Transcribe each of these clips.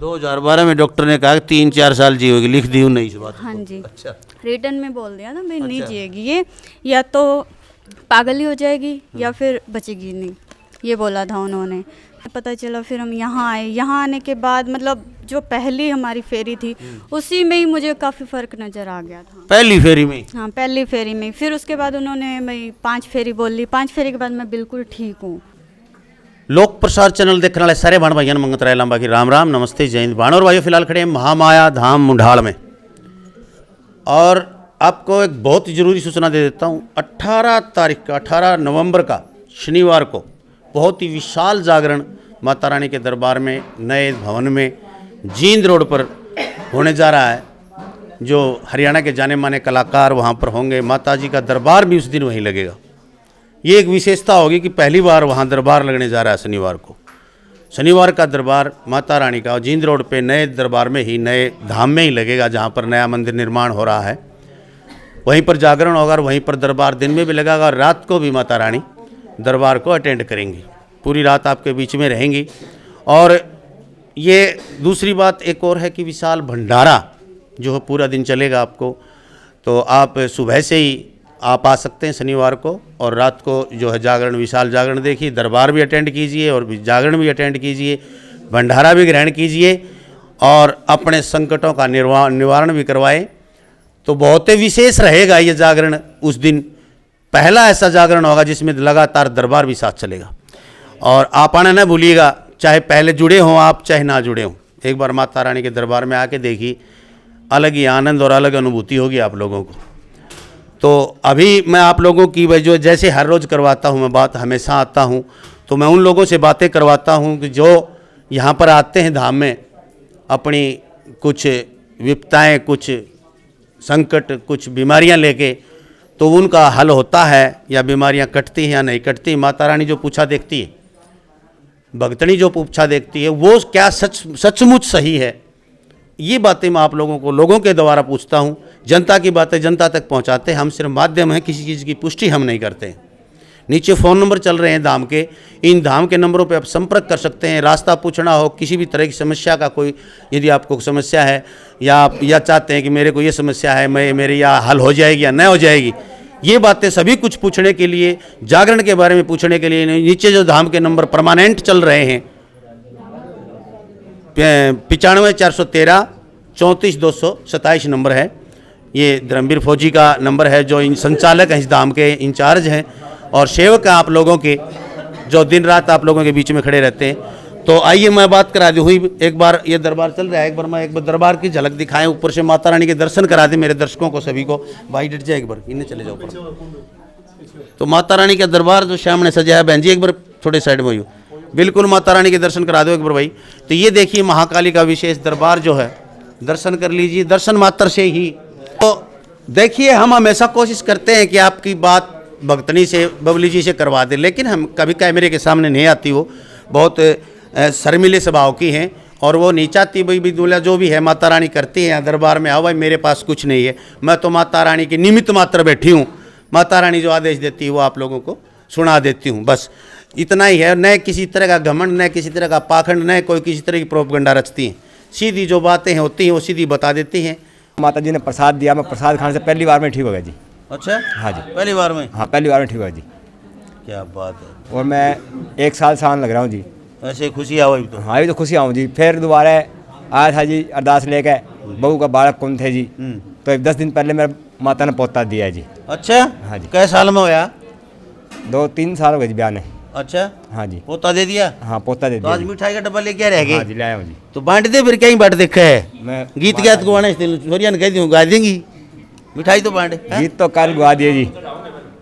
2012 में डॉक्टर ने कहा कि 3-4 साल जियोगी, लिख दी नहीं इस बात। हाँ जी। अच्छा। रिटर्न में बोल दिया था भाई नहीं जिएगी ये, या तो पागल ही हो जाएगी या फिर बचेगी नहीं, ये बोला था उन्होंने। पता चला फिर हम यहाँ आए। यहाँ आने के बाद मतलब जो पहली हमारी फेरी थी उसी में ही मुझे काफ़ी फ़र्क नज़र आ गया था। पहली फेरी में? हाँ, पहली फेरी में। फिर उसके बाद उन्होंने भाई 5 फेरी बोल ली। 5 फेरी के बाद मैं बिल्कुल ठीक हूँ। लोक प्रसार चैनल देखने वाले सारे भाण भाइयों मंगत राय लंबा की राम राम, नमस्ते, जय हिंद। भाण और भाइयों फिलहाल खड़े हैं महामाया धाम मुंडाल में, और आपको एक बहुत ही ज़रूरी सूचना दे देता हूँ। 18 नवंबर का शनिवार को बहुत ही विशाल जागरण माता रानी के दरबार में नए भवन में जींद रोड पर होने जा रहा है। जो हरियाणा के जाने माने कलाकार वहाँ पर होंगे। माता जी का दरबार भी उस दिन वहीं लगेगा। ये एक विशेषता होगी कि पहली बार वहाँ दरबार लगने जा रहा है शनिवार को। शनिवार का दरबार माता रानी का जींद रोड पे नए दरबार में ही, नए धाम में ही लगेगा, जहाँ पर नया मंदिर निर्माण हो रहा है। वहीं पर जागरण होगा और वहीं पर दरबार दिन में भी लगेगा, और रात को भी माता रानी दरबार को अटेंड करेंगी। पूरी रात आपके बीच में रहेंगी। और ये दूसरी बात एक और है कि विशाल भंडारा जो है पूरा दिन चलेगा आपको। तो आप सुबह से ही आप आ सकते हैं शनिवार को, और रात को जो है जागरण, विशाल जागरण देखिए, दरबार भी अटेंड कीजिए और जागरण भी अटेंड कीजिए, भंडारा भी ग्रहण कीजिए और अपने संकटों का निवारण भी करवाएं। तो बहुत ही विशेष रहेगा ये जागरण। उस दिन पहला ऐसा जागरण होगा जिसमें लगातार दरबार भी साथ चलेगा। और आप आना न भूलिएगा, चाहे पहले जुड़े हों आप, चाहे ना जुड़े हों। एक बार माता रानी के दरबार में आके देखिए, अलग ही आनंद और अलग अनुभूति होगी आप लोगों को। तो अभी मैं आप लोगों की जो जैसे हर रोज़ करवाता हूँ मैं बात, हमेशा आता हूँ तो मैं उन लोगों से बातें करवाता हूँ कि जो यहाँ पर आते हैं धाम में, अपनी कुछ विपताएँ, कुछ संकट, कुछ बीमारियाँ लेके, तो उनका हल होता है या बीमारियाँ कटती हैं या नहीं कटती। माता रानी जो पूछा देखती है, भक्तनी जो पूछा देखती है, वो क्या सचमुच सही है, ये बातें मैं आप लोगों को लोगों के द्वारा पूछता हूँ। जनता की बातें जनता तक पहुँचाते हैं। हम सिर्फ माध्यम हैं, किसी चीज़ की पुष्टि हम नहीं करते हैं। नीचे फ़ोन नंबर चल रहे हैं धाम के, इन धाम के नंबरों पे आप संपर्क कर सकते हैं। रास्ता पूछना हो, किसी भी तरह की समस्या का कोई, यदि आपको समस्या है या आप या चाहते हैं कि मेरे को ये समस्या है, मेरी या हल हो जाएगी या न हो जाएगी, ये बातें सभी कुछ पूछने के लिए, जागरण के बारे में पूछने के लिए नीचे जो धाम के नंबर परमानेंट चल रहे हैं, 95 413 34 227 नंबर है। ये धर्मवीर फौजी का नंबर है, जो इन संचालक हैं, इस धाम के इंचार्ज हैं और सेवक हैं आप लोगों के, जो दिन रात आप लोगों के बीच में खड़े रहते हैं। तो आइए मैं बात करा दी हुई, एक बार ये दरबार चल रहा है, एक बार मैं एक बार दरबार की झलक दिखाएं, ऊपर से माता रानी के दर्शन करा दें मेरे दर्शकों को, सभी को। भाई डट जाए एक बार, इन्हें चले जाओ ऊपर। तो माता रानी का दरबार जो सामने सजा है, बहन जी एक बार थोड़े साइड में हो, बिल्कुल माता रानी के दर्शन करा दो एक बार भाई। तो ये देखिए महाकाली का विशेष दरबार जो है, दर्शन कर लीजिए, दर्शन मात्र से ही। तो देखिए हम हमेशा कोशिश करते हैं कि आपकी बात भक्तनी से, बबली जी से करवा दें, लेकिन हम कभी कैमरे के सामने नहीं आती। वो बहुत शर्मीले स्वभाव की हैं और वो नहीं चाहती भाई भी दूल्हा जो भी है माता रानी करती है दरबार में आओ, भाई मेरे पास कुछ नहीं है, मैं तो माता रानी की निमित्त मात्र बैठी हूँ। माता रानी जो आदेश देती है वो आप लोगों को सुना देती हूँ, बस इतना ही है। न किसी तरह का घमंड, न किसी तरह का पाखंड, न कोई किसी तरह की प्रोपगंडा रचती हैं। सीधी जो बातें होती हैं वो सीधी बता देती हैं। माता जी ने प्रसाद दिया, मैं प्रसाद खाने से पहली बार में ठीक हो गया जी। अच्छा, हाँ जी, पहली बार में? हाँ, पहली बार में ठीक हुआ जी। क्या बात है। और मैं 1 साल से आने लग रहा हूँ जी। ऐसे खुशी आओ तो? हाँ, ये तो खुशी आऊँ जी। फिर दोबारा आया था जी अरदास लेकर, बहू का बालक कौन थे जी, तो 10 दिन पहले मेरे माता ने पोता दिया जी। अच्छा, हाँ जी। कै साल में होया? 2-3 साल हो गए जी ब्याह ने। अच्छा, हाँ जी, पोता दे दिया? हाँ, पोता दे तो आज दिया। मिठाई का डब्बा लेके रह गए? हाँ जी, ले आया हूँ जी। तो बांट दे फिर, कहीं बांट देखा है? मैं गीत गात गवाना छोरिया ने कह दी गा देंगी, मिठाई तो बांटे। गीत तो कल गुआ दिए जी।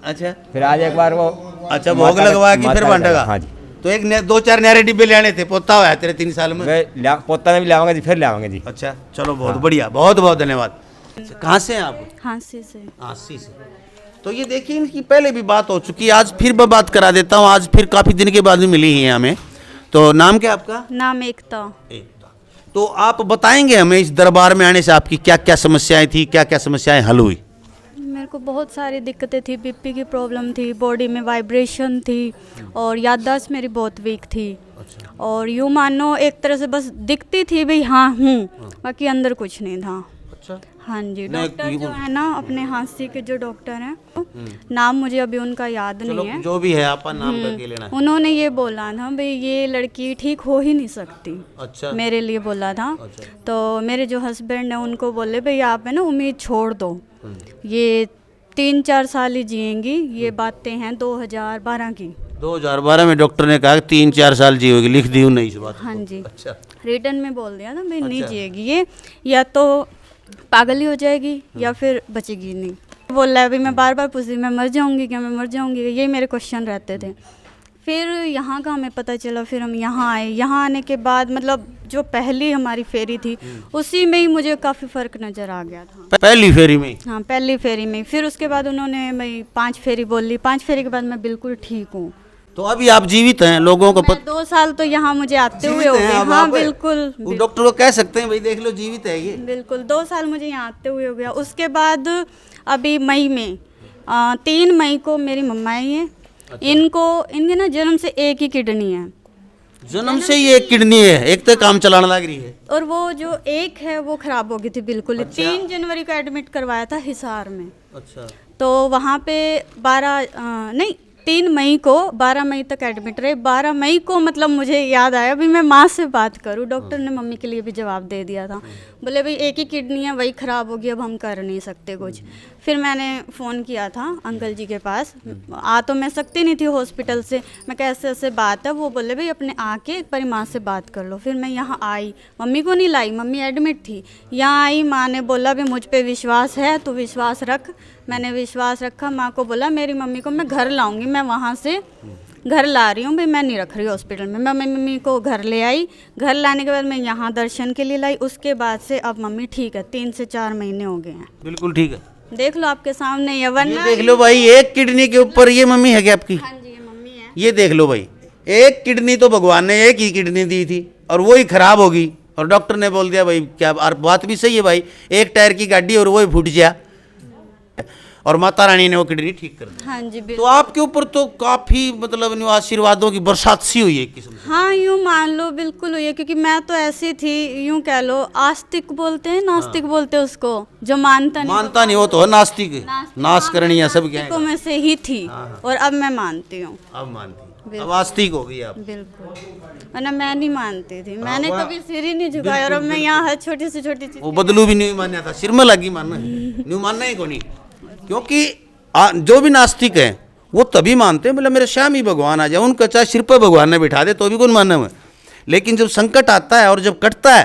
अच्छा, फिर आज एक बार वो, अच्छा भोग लगवा के फिर बांटेगा? हाँ जी। तो एक 2-4 न्यारे डिब्बे ले आने थे, पोता होया तेरे 3 साल में? पोता में भी लावांगे जी, फिर लावांगे जी। अच्छा चलो, बहुत बढ़िया, बहुत बहुत धन्यवाद। कहाँ से हैं आप? हाँसी से। हाँसी से। तो ये देखिए इनकी पहले भी बात हो चुकी है, आज फिर मैं बात करा देता हूँ। आज फिर काफ़ी दिन के बाद भी मिली है हमें। तो नाम क्या आपका? नाम एकता। एकता। तो आप बताएंगे हमें इस दरबार में आने से आपकी क्या क्या समस्याएं थी, क्या क्या समस्याएं हल हुई? मेरे को बहुत सारी दिक्कतें थी, बीपी की प्रॉब्लम थी, बॉडी में वाइब्रेशन थी और याददाश्त मेरी बहुत वीक थी। और यूँ मानो एक तरह से बस दिखती थी भाई हाँ हूँ, बाकी अंदर कुछ नहीं था। अच्छा। हाँ जी, नहीं, डॉक्टर ये जो वो- है ना अपने हांसी के जो डॉक्टर हैं, नाम मुझे अभी उनका याद चलो नहीं है, जो भी है आपका नाम करके लेना है। उन्होंने ये बोला था भाई ये लड़की ठीक हो ही नहीं सकती, अच्छा। मेरे लिए बोला था। अच्छा। तो मेरे जो हस्बैंड हैं उनको बोले भाई आप है ना उम्मीद छोड़ दो, ये 3-4 साल ही जिएंगी, ये बातें हैं 2012 की। 2012 में डॉक्टर ने कहा कि 3-4 साल जियोगी, लिख दी उन्हें इस बात को। हाँ जी, अच्छा। रिटर्न में बोल दिया था भाई नहीं अच्छा। जिएगी ये, या तो पागल ही हो जाएगी या फिर बचेगी नहीं। बोल रहा है अभी, मैं बार बार पूछ रही मैं मर जाऊंगी क्या, मैं मर जाऊंगी, यही मेरे क्वेश्चन रहते थे। फिर यहाँ का हमें पता चला, फिर हम यहाँ आए। यहाँ आने के बाद मतलब जो पहली हमारी फेरी थी उसी में ही मुझे काफ़ी फ़र्क नज़र आ गया था। पहली फेरी में? हाँ, पहली फेरी में। फिर उसके बाद उन्होंने मैं 5 फेरी बोल ली, 5 फेरी के बाद मैं बिल्कुल ठीक हूँ। तो अभी आप जीवित हैं, लोगों को मैं 2 साल तो यहाँ मुझे आते हुए हो गए। हाँ बिल्कुल, डॉक्टर को कह सकते हैं भाई देख लो जीवित है ये। बिल्कुल 2 साल मुझे यहाँ आते हुए हो गया। उसके बाद अभी मई में 3 मई को मेरी मम्मा आई है। इनके ना जन्म से एक ही किडनी है, जन्म से ही एक किडनी है, एक तो काम चलाने लग रही है। और वो जो एक है वो खराब हो गई थी बिल्कुल। 3 जनवरी को एडमिट करवाया था हिसार में। अच्छा। तो वहाँ पे 3 मई को 12 मई तक एडमिट रहे। 12 मई को मतलब मुझे याद आया भी मैं माँ से बात करूँ। डॉक्टर ने मम्मी के लिए भी जवाब दे दिया था, बोले भाई एक ही किडनी है, वही ख़राब होगी, अब हम कर नहीं सकते कुछ। फिर मैंने फ़ोन किया था अंकल जी के पास, आ तो मैं सकती नहीं थी हॉस्पिटल से। मैं कैसे ऐसे बात है, वो बोले भाई अपने आके एक बार माँ से बात कर लो। फिर मैं यहाँ आई, मम्मी को नहीं लाई, मम्मी एडमिट थी। यहाँ आई, माँ ने बोला भी मुझ पे विश्वास है तो विश्वास रख। मैंने विश्वास रखा। माँ को बोला मेरी मम्मी को मैं घर लाऊंगी, मैं वहाँ से घर ला रही हूँ भाई, मैं नहीं रख रही हॉस्पिटल में। मैं मम्मी को घर ले आई। घर लाने के बाद मैं यहाँ दर्शन के लिए लाई। उसके बाद से अब मम्मी ठीक है, 3 से 4 महीने हो गए हैं। बिल्कुल ठीक है, देख लो आपके सामने ये, ये वरना देख लो भाई, एक किडनी के ऊपर ये मम्मी है क्या आपकी? हाँ जी ये मम्मी है। ये देख लो भाई, एक किडनी तो भगवान ने एक ही किडनी दी थी और वो ही खराब होगी, और डॉक्टर ने बोल दिया भाई क्या, और बात भी सही है भाई, एक टायर की गाड़ी और वो ही फूट गया, और माता रानी ने वो किडनी ठीक कर दी। हाँ जी तो बिल्कुल। आपके ऊपर तो काफी मतलब न्यू आशीर्वादों की बरसात सी हुई है एक किस्म से। हाँ यूँ मान लो बिल्कुल हुई है, क्योंकि मैं तो ऐसी थी, यूँ कह लो आस्तिक बोलते हैं, नास्तिक बोलते हैं उसको, जो मानता नहीं। मानता नहीं, वो तो है नास्तिक, नाश करनी है सब क्या नास्तिकों में से ही थी, और अब मैं मानती हूँ। अब मानती, अब आस्तिक हो गई आप। बिल्कुल, वरना मैं नहीं मानती थी, मैंने कभी सिर ही नहीं झुकाया, और अब मैं यहाँ हर छोटी से छोटी चीज। वो बदलू भी नहीं मान्या था, सिर में लगी मानना, न्यू मानना ही को नहीं, क्योंकि जो भी नास्तिक हैं वो तभी मानते हैं, मतलब मेरे श्याम ही भगवान आ जाए, उनका चाहे सिर पर भगवान ने बिठा दे तो भी कौन मानना है। लेकिन जब संकट आता है और जब कटता है,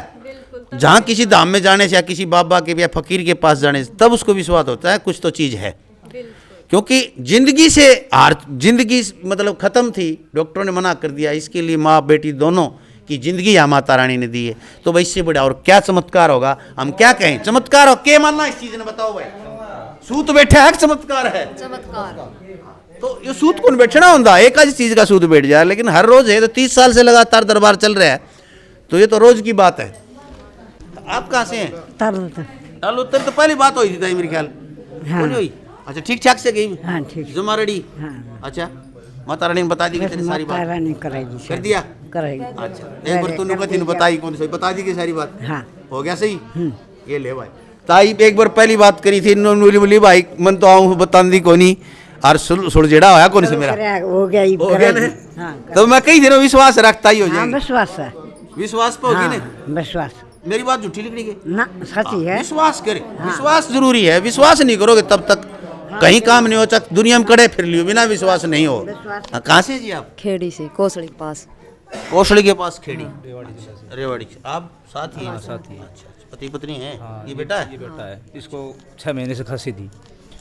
जहाँ किसी धाम में जाने से या किसी बाबा के या फकीर के पास जाने से, तब उसको विश्वास होता है कुछ तो चीज़ है। क्योंकि जिंदगी से जिंदगी मतलब ख़त्म थी, डॉक्टरों ने मना कर दिया, इसके लिए माँ बेटी दोनों की जिंदगी यहाँ माता रानी ने दी है, तो भाई इससे बड़ा और क्या चमत्कार होगा। हम क्या कहें, चमत्कार हो क्या मानना इस चीज़ ने, बताओ भाई। सूत बैठा है, चमत्कार है। चमत्कार तो ये सूत कौन बैठना होता, एक आज चीज का सूत बैठ जाए, लेकिन हर रोज है तो 30 साल से लगातार दरबार चल रहा है, तो ये तो रोज की बात है। आप कहाँ से हैं? तालुतर तो पहली बात हुई थी मेरे ख्याल। हाँ। कौन हुई? अच्छा ठीक ठाक से गई? हाँ ठीक। जमा रेडी? हाँ। अच्छा, माता रानी ने बता दी कि तेरी सारी बात रानी कराएगी, कर दिया? कराएगी। अच्छा, एक बार तूने कथी बताई, कौन सी बता दी कि सारी बात? हाँ। हो गया सही। ये ले भाई, ताई एक बार पहली बात करी थी, बोली भाई मन तो आऊँ बतांदी कोनी, और सुड़ जेड़ा होया कौन से मेरा हो गया ही, हो गया ना। हाँ, तो मैं कई दिनों विश्वास रखता ही हो हाँ जाएगी। विश्वास है। विश्वास पे होगी हाँ, ना, विश्वास। मेरी बात झूठी लिखनी के ना सच्ची है। विश्वास करे, विश्वास जरूरी है। विश्वास नहीं करोगे तब तक कहीं काम नहीं हो, चाहे दुनिया में कड़े फिर लियो, बिना विश्वास नहीं हो। कहाँ से जी आप? खेड़ी से, कोसड़ी के पास। कोसड़ी के पास खेड़ी, रेवाड़ी से। आप साथ ही हैं? साथ ही। अच्छा, पति पत्नी है? ये बेटा है? ये बेटा है, इसको 6 महीने से खांसी थी।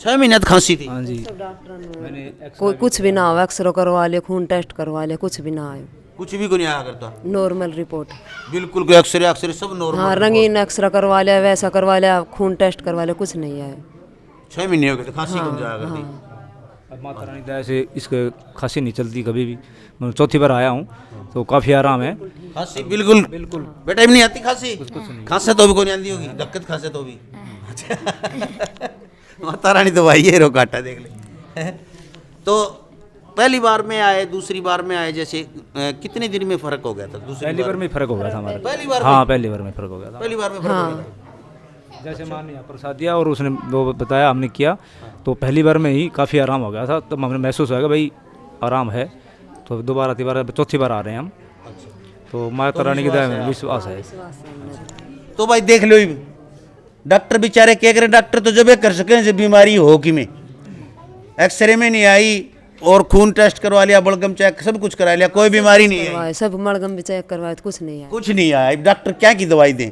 6 महीने तक खांसी थी? हाँ जी। मैंने कोई कुछ भी ना हो, एक्सरे करवा ले, खून टेस्ट करवा ले, कुछ भी ना आए, कुछ भी को नहीं आया करता? Normal report. बिल्कुल, कोई एक्सरे सब नॉर्मल? हाँ, रंगीन एक्सरे करवा लिया, वैसा करवा लिया, खून टेस्ट करवा लिया, कुछ नहीं आया। 6 महीने हो गए तो खांसी कम जाया करती? अब माता रानी दया से इसके खांसी नहीं चलती कभी भी। मैं चौथी बार आया हूँ तो काफ़ी आराम है। खांसी बिल्कुल बिल्कुल बेटा भी नहीं आती खांसी? खांसे तो भी कोई नहीं आती होगी, दिक्कत खांसे तो भी। अच्छा माता रानी तो भाई ये रो काटा देख ले। तो पहली बार में आए, दूसरी बार में आए, जैसे कितने दिन में फर्क हो गया था? दूसरी पहली बार में फर्क हो गया था हमारे। पहली बार हाँ, पहली बार में फर्क हो गया था। पहली बार में फर्क हो गया था। जैसे मान लिया प्रसाद दिया और उसने वो बताया, हमने किया, तो पहली बार में ही काफ़ी आराम हो गया था। तब हमें महसूस हुआ कि भाई आराम है, तो दोबारा तीबारा चौथी बार आ रहे हैं हम। तो माता रानी की दया में विश्वास है। तो भाई देख लो, डॉक्टर बेचारे क्या करें, डॉक्टर तो जब ये कर सकें जब बीमारी हो कि में एक्सरे में नहीं आई और खून टेस्ट करवा लिया, बलगम चेक सब कुछ करा लिया, कोई बीमारी नहीं है, करवाए, सब मलगम भी चेक करवाए तो कुछ नहीं आया। कुछ नहीं आया। डॉक्टर क्या की दवाई दें,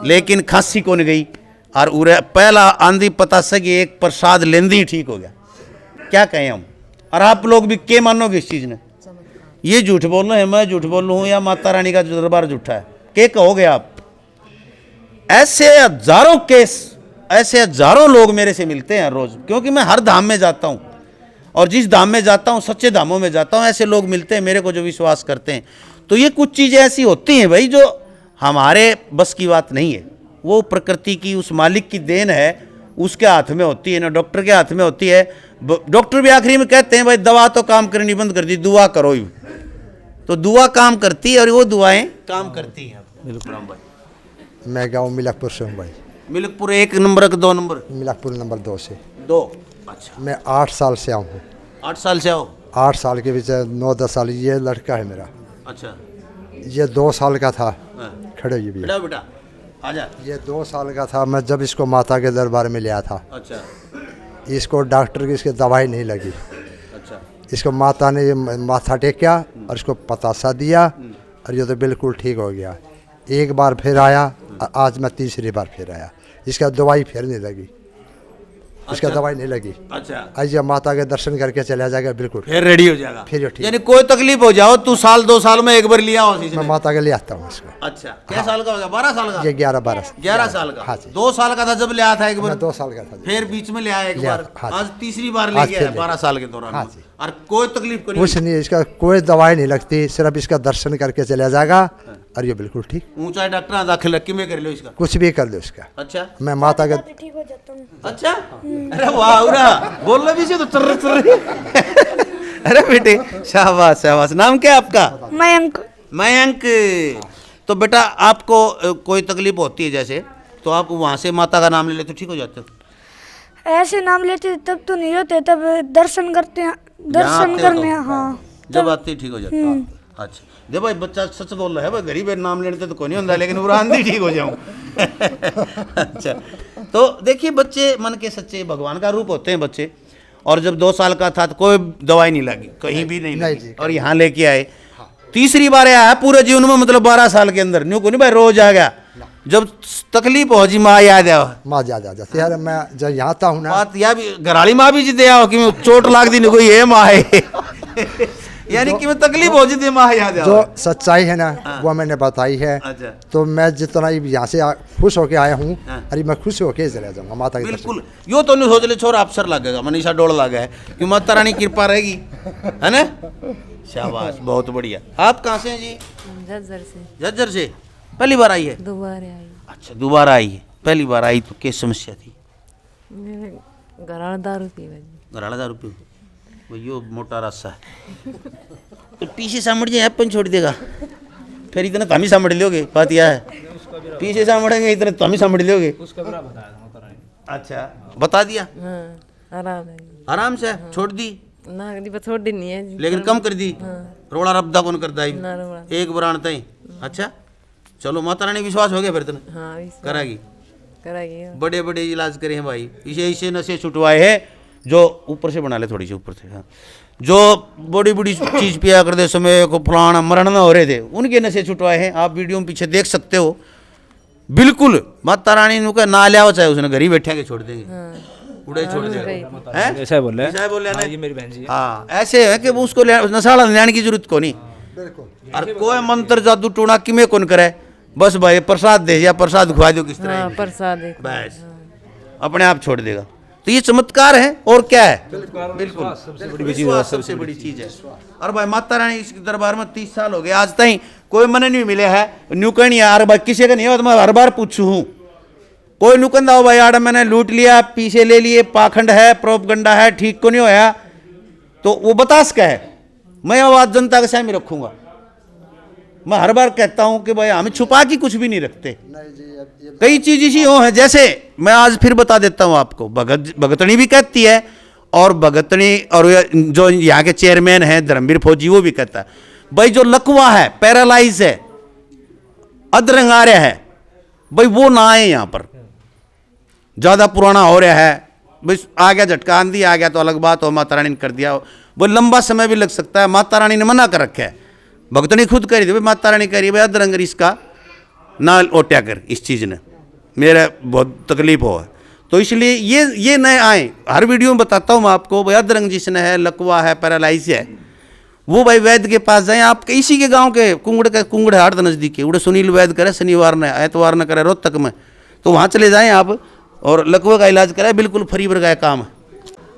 लेकिन खांसी को नहीं गई और उरे पहला आंधी पता सके एक प्रसाद लेंदे ही ठीक हो गया। क्या कहें हम, और आप लोग भी क्या मानोगे इस चीज़ ने? ये झूठ बोल रहे हैं, मैं झूठ बोल रहा हूँ या माता रानी का दरबार झूठा है? क्या कहोगे आप? ऐसे हजारों केस, ऐसे हजारों लोग मेरे से मिलते हैं रोज, क्योंकि मैं हर धाम में जाता हूँ और जिस धाम में जाता हूँ, सच्चे धामों में जाता हूँ, ऐसे लोग मिलते हैं मेरे को जो विश्वास करते हैं। तो ये कुछ चीज़ें ऐसी होती हैं भाई जो हमारे बस की बात नहीं है, वो प्रकृति की, उस मालिक की देन है, उसके हाथ में होती है ना, डॉक्टर के हाथ में होती है। डॉक्टर भी आखिरी में कहते हैं भाई दवा तो काम करनी बंद कर दी, दुआ करो ही। तो दुआ काम करती है और वो दुआएं काम करती हैं। बिल्कुल भाई। मैं गाँव मिलकपुर से हूँ भाई। मिलकपुर 1 नंबर का 2 नंबर? मिलकपुर नंबर 2 से। 2। अच्छा, मैं 8 साल से आऊँ हूँ। 8 साल से आओ? 8 साल के बीच 9-10 साल। ये लड़का है मेरा। अच्छा, ये 2 साल का था। हाँ। खड़े ये भी। बेटा बेटा आजा। ये 2 साल का था मैं जब इसको माता के दरबार में लिया था। अच्छा इसको डॉक्टर की इसकी दवाई नहीं लगी। अच्छा। इसको माता ने ये माथा टेका और इसको पतासा दिया और ये तो बिल्कुल ठीक हो गया। एक बार फिर आया, आज मैं तीसरी बार फिर आया। इसका दवाई फिर नहीं लगी, इसका दवाई नहीं लगी। अच्छा, आज ये माता के दर्शन करके चला जाएगा बिल्कुल फिर रेडी हो जाएगा। फिर ये ठीक। यानी कोई तकलीफ हो जाओ तू साल 2 साल में एक बार लिया हो मैं माता के लिए आता हूँ इसको। अच्छा, क्या साल का हो गया? 12 साल का? ये 11-12 11 साल का। हाँ जी। 2 साल का था जब ले आया था एक बार? मैं 2 साल का था। फिर बीच में ले आया एक लिया, बार, हाँ जी। आज तीसरी बार ले आज गया फिर है ले 12 साल के दौरान। हाँ जी। और कोई तकलीफ को कुछ नहीं, इसका कोई दवाई नहीं लगती, सिर्फ इसका दर्शन करके चला जाएगा और ये बिल्कुल ठीक। ऊंचा डॉक्टर दाखिल रख में कर लो इसका, कुछ भी कर दो इसका। अच्छा, मैं माता के ठीक हो जाता हूँ। अच्छा, अरे वाह उरा बोल रहा भी से तो चल अरे बेटे शाबाश शाबाश। नाम क्या है आपका? मयंक। मयंक। तो बेटा आपको कोई तकलीफ होती है जैसे, तो आप वहाँ से माता का नाम ले लेते, ठीक हो जाते हो? ऐसे नाम लेते तब तो नहीं होते, तब दर्शन करते हैं, दर्शन करने। हाँ, जब आते ही ठीक हो जाता है। अच्छा, जब भाई बच्चा सच बोल रहा है भाई, गरीब है नाम लेने तो कोई नहीं होता, लेकिन वो आंधी ठीक हो जाऊँ। अच्छा, तो देखिए बच्चे मन के सच्चे भगवान का रूप होते हैं बच्चे। और जब 2 साल का था तो कोई दवाई नहीं लगी, कहीं भी नहीं लगी, और यहाँ लेके आए। तीसरी बार आया पूरे जीवन में, मतलब 12 साल के अंदर। न्यू को नहीं भाई रोज आ गया, जब तकलीफ हो जी माँ याद आओ, माँ जा जाती यार। मैं जब यहाँ आता हूँ ना, बात या भी घराली माँ भी जिदे आओ कि चोट लाग दी नहीं कोई ये माँ है यानी कि मैं तकलीफ हो जी माँ याद आओ। जो सच्चाई है ना वो मैंने बताई है। अच्छा। तो मैं जितना यहाँ से खुश होके आया हूँ, अरे मैं खुश होके चला जाऊँगा माता के दर्शन। बिल्कुल, यो तो नहीं सोच ले छोरा अफसर लगेगा, मनीषा डोल लगा है कि माता रानी कृपा रहेगी, है ना? शाबाश, बहुत बढ़िया। आप कहाँ से हैं जी? झज्जर से। झज्जर से पहली बार आई है? दोबारा आई। अच्छा, दोबारा आई है। पहली बार आई तो क्या समस्या थी? मेरे घराना दारू पी भाई। घराड़ा दारू पी वो यो मोटा रास्ता है तो पीछे सामड़ जाए अपन छोड़ देगा, फिर इतना तम ही सामड़ लोगे। बात यह है, पीछे सामड़ेंगे इतने तम ही सामड़ लोगे। अच्छा, बता दिया? हाँ, आराम है। आराम से छोड़ दी ना बस छोड़ दी नहीं है, लेकिन कम कर दी। रोड़ा रब्दा कौन करता है? ना रोड़ा। एक बुरानता ही। अच्छा, चलो माता रानी विश्वास हो गया फिर तेने हाँ करागी। कराएगी। बड़े बड़े इलाज करे हैं भाई, इसे इसे नशे छुटवाए हैं जो ऊपर से बना ले, थोड़ी सी ऊपर से। हाँ, जो बड़ी बड़ी चीज़ पिया करते समय को फलाना मरण ना हो रहे थे, उनके नशे छुटवाए हैं। आप वीडियो में पीछे देख सकते हो। बिल्कुल माता रानी नु का ना लिया हो, चाहे उसने घर ही बैठा के छोड़ देंगे, उड़े छोड़ देंगे। हैं? ऐसा है बोल रहे हैं। ऐसा है बोल रहे हैं ना? ये मेरी बहन जी है। हाँ, ऐसे है कि वो उसको नशाला लेने की जरूरत को नहीं। और कोई मंत्र जादू टोना किमें कौन करे, बस भाई प्रसाद दे या प्रसाद खुआ दो किस तरह हाँ, प्रसाद है। बस अपने आप छोड़ देगा। तो ये चमत्कार है और क्या है? बिल्कुल विश्वास सबसे बड़ी चीज है। और भाई माता रानी इसके दरबार में 30 साल हो गए, आज तक कोई मन नहीं मिले है। न्यू कहीं नहीं यार भाई, किसी का नहीं हो, मैं हर बार पूछू हूँ, कोई नुकंदा हो भाई यार मैंने लूट लिया, पीछे ले लिए, पाखंड है, प्रोपगंडा है, ठीक को नहीं होया, तो वो बतास का है, मैं आवाज़ जनता के सामने रखूँगा। मैं हर बार कहता हूँ कि भाई हमें छुपा के कुछ भी नहीं रखते। कई चीज़ इसी हो है, जैसे मैं आज फिर बता देता हूँ आपको, भगतनी भी कहती है, और भगतनी और जो यहाँ के चेयरमैन हैं धर्मवीर फौजी वो भी कहता है भाई जो लकवा है, पैरालाइज है, अधरंग आ रहा है, भाई वो ना आए यहाँ पर। ज़्यादा पुराना हो रहा है भाई, आ गया झटका, आंधी आ गया तो अलग बात हो, माता रानी ने कर दिया, वो लंबा समय भी लग सकता है। माता रानी ने मना कर रखा है, भगतनी खुद करी थी भाई, माता रानी कह रही भाई अधरंग इसका ना ओट्या कर, इस चीज़ ने मेरा बहुत तकलीफ हो। तो इसलिए ये नए आए, हर वीडियो में बताता हूँ मैं आपको भाई, अधरंग जिसने है, लकवा है, पैरालाइज है, वो भाई वैद्य के पास जाएं। आप इसी के गांव के कुंगड़ हाट नज़दीक के उड़े सुनील वैद्य करे, शनिवार ने एतवार न करे रोहतक में, तो वहाँ चले जाएं आप और लकवे का इलाज कराए, बिल्कुल फ्री वर्गा काम है।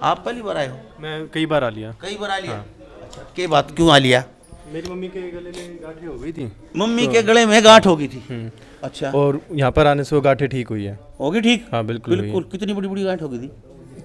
आप पहली बार आए हो? मैं कई बार आ लिया। कई बार आ लिया? अच्छा, के बात क्यों आ लिया? मेरी मम्मी के गले में गांठें हो गई थी। मम्मी के गले में गांठ हो गई थी? अच्छा, और यहाँ पर आने से वो गांठें ठीक हुई है। होगी ठीक? हाँ बिल्कुल हुई बिल्कुल। कितनी बड़ी बड़ी गांठ हो गई थी?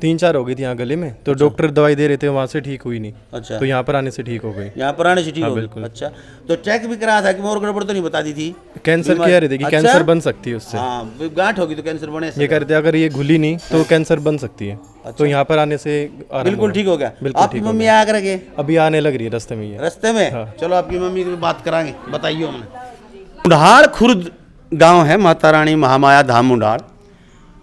3-4 हो गई थी यहाँ गले में, तो डॉक्टर दवाई दे रहे थे, वहाँ से ठीक हुई नहीं। अच्छा, तो यहाँ पर आने से ठीक हो गई। यहाँ पर आने से ठीक हाँ, हो गई? बिल्कुल। अच्छा, तो चेक भी करा था कि मोर गड़बड़ तो नहीं बता दी थी? कैंसर कह रहे थे कि अच्छा? कैंसर बन सकती है उससे। हाँ, गांठ होगी तो कैंसर बने से। ये कहते हैं अगर ये घुली नहीं तो कैंसर बन सकती है। तो यहाँ पर आने से आराम बिल्कुल ठीक हो गया। बिल्कुल आपकी ठीक हो मम्मी गया। आ कर गए? अभी आने लग रही है रास्ते में। ये रास्ते में? हाँ। चलो आपकी मम्मी की बात कराएंगे, बताइए हमने। मुंडाल खुर्द गांव है, माता रानी महामाया धाम मुंडाल।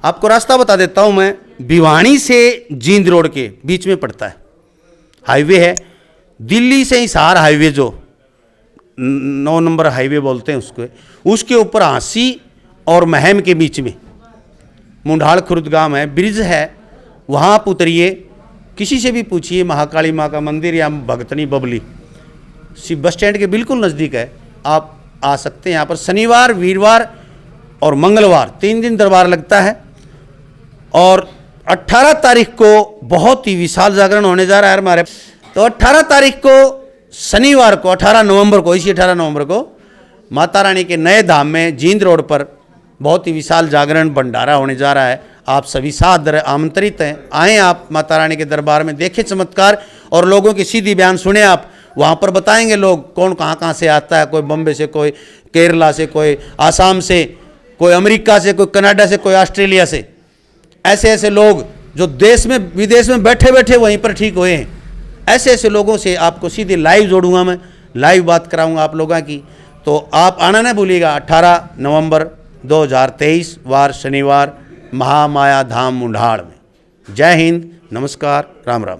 आपको रास्ता बता देता हूं मैं, भिवानी से जींद रोड के बीच में पड़ता है, हाईवे है। दिल्ली से हिसार हाईवे, जो 9 नंबर हाईवे बोलते हैं उसके ऊपर हांसी और महम के बीच में मुंडाल खुर्द गांव है। ब्रिज है, वहाँ आप उतरिए, किसी से भी पूछिए, महाकाली माँ का मंदिर या भगतनी बबली शिव बस स्टैंड के बिल्कुल नज़दीक है। आप आ सकते हैं यहाँ पर। शनिवार, वीरवार और मंगलवार 3 दिन दरबार लगता है। और 18 तारीख को बहुत ही विशाल जागरण होने जा रहा है हमारे। तो 18 तारीख को शनिवार को, 18 नवंबर को, इसी 18 नवंबर को माता रानी के नए धाम में जींद रोड पर बहुत ही विशाल जागरण भंडारा होने जा रहा है। आप सभी सादर आमंत्रित हैं, आएँ आप माता रानी के दरबार में, देखें चमत्कार और लोगों की सीधी बयान सुने आप। वहाँ पर बताएंगे लोग कौन कहाँ से आता है, कोई बम्बे से, कोई केरला से, कोई आसाम से, कोई अमेरिका से, कोई कनाडा से, कोई ऑस्ट्रेलिया से। ऐसे ऐसे लोग जो देश में विदेश में बैठे बैठे वहीं पर ठीक हुए हैं, ऐसे ऐसे लोगों से आपको सीधे लाइव जोड़ूंगा मैं, लाइव बात कराऊंगा आप लोगों की। तो आप आना ना भूलिएगा। 18 नवंबर 2023 वार शनिवार, महामाया धाम मुंडाल में। जय हिंद, नमस्कार, राम राम।